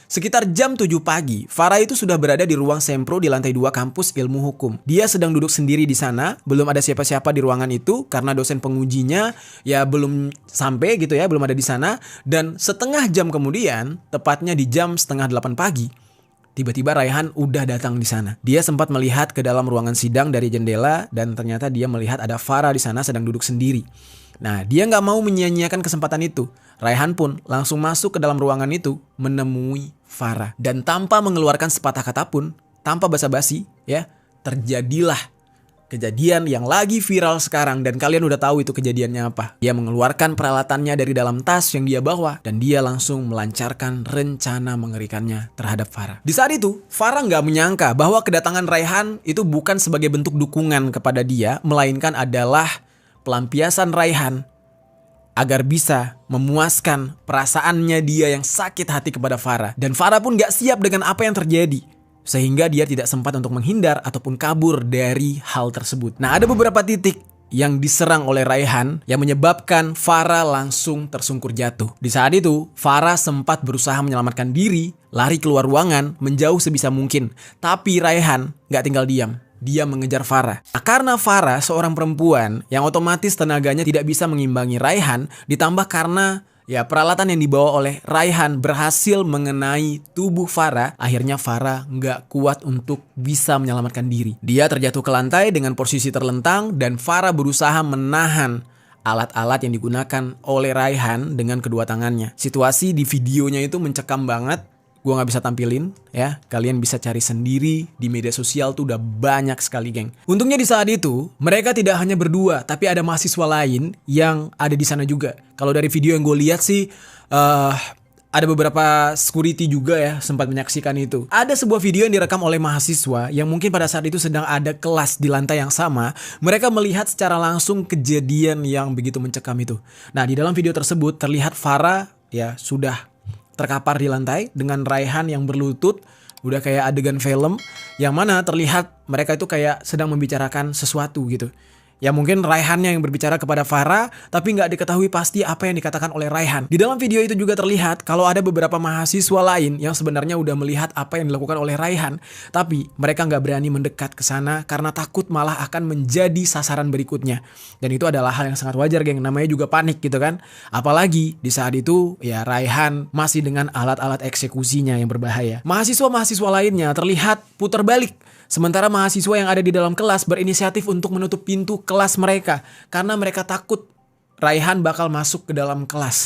Sekitar jam 7 pagi, Farah itu sudah berada di ruang sempro di lantai 2 kampus ilmu hukum. Dia sedang duduk sendiri di sana, belum ada siapa-siapa di ruangan itu karena dosen pengujinya ya belum sampai gitu ya, belum ada di sana. Dan setengah jam kemudian, tepatnya di jam setengah 8 pagi, tiba-tiba Raihan udah datang di sana. Dia sempat melihat ke dalam ruangan sidang dari jendela dan ternyata dia melihat ada Farah di sana sedang duduk sendiri. Nah, dia nggak mau menyia-nyiakan kesempatan itu. Raihan pun langsung masuk ke dalam ruangan itu menemui Farah. Dan tanpa mengeluarkan sepatah kata pun, tanpa basa-basi, ya, terjadilah kejadian yang lagi viral sekarang dan kalian udah tahu itu kejadiannya apa. Dia mengeluarkan peralatannya dari dalam tas yang dia bawa dan dia langsung melancarkan rencana mengerikannya terhadap Farah. Di saat itu, Farah nggak menyangka bahwa kedatangan Raihan itu bukan sebagai bentuk dukungan kepada dia, melainkan adalah pelampiasan Raihan agar bisa memuaskan perasaannya dia yang sakit hati kepada Farah. Dan Farah pun gak siap dengan apa yang terjadi, sehingga dia tidak sempat untuk menghindar ataupun kabur dari hal tersebut. Nah, ada beberapa titik yang diserang oleh Raihan yang menyebabkan Farah langsung tersungkur jatuh. Di saat itu, Farah sempat berusaha menyelamatkan diri, lari keluar ruangan, menjauh sebisa mungkin. Tapi Raihan gak tinggal diam. Dia mengejar Farah. Nah, karena Farah seorang perempuan yang otomatis tenaganya tidak bisa mengimbangi Raihan, ditambah karena ya peralatan yang dibawa oleh Raihan berhasil mengenai tubuh Farah, akhirnya Farah nggak kuat untuk bisa menyelamatkan diri. Dia terjatuh ke lantai dengan posisi terlentang dan Farah berusaha menahan alat-alat yang digunakan oleh Raihan dengan kedua tangannya. Situasi di videonya itu mencekam banget. Gue gak bisa tampilin ya, kalian bisa cari sendiri di media sosial tuh udah banyak sekali geng. Untungnya di saat itu mereka tidak hanya berdua, tapi ada mahasiswa lain yang ada di sana juga. Kalau dari video yang gue lihat sih ada beberapa security juga ya sempat menyaksikan itu. Ada sebuah video yang direkam oleh mahasiswa yang mungkin pada saat itu sedang ada kelas di lantai yang sama. Mereka melihat secara langsung kejadian yang begitu mencekam itu. Nah, di dalam video tersebut terlihat Farah ya sudah terkapar di lantai dengan Raihan yang berlutut, udah kayak adegan film yang mana terlihat mereka itu kayak sedang membicarakan sesuatu gitu. Ya mungkin Raihannya yang berbicara kepada Farah, tapi nggak diketahui pasti apa yang dikatakan oleh Raihan. Di dalam video itu juga terlihat kalau ada beberapa mahasiswa lain yang sebenarnya udah melihat apa yang dilakukan oleh Raihan, tapi mereka nggak berani mendekat ke sana karena takut malah akan menjadi sasaran berikutnya. Dan itu adalah hal yang sangat wajar geng, namanya juga panik gitu kan. Apalagi di saat itu ya Raihan masih dengan alat-alat eksekusinya yang berbahaya. Mahasiswa-mahasiswa lainnya terlihat putar balik. Sementara mahasiswa yang ada di dalam kelas berinisiatif untuk menutup pintu kelas mereka karena mereka takut Raihan bakal masuk ke dalam kelas.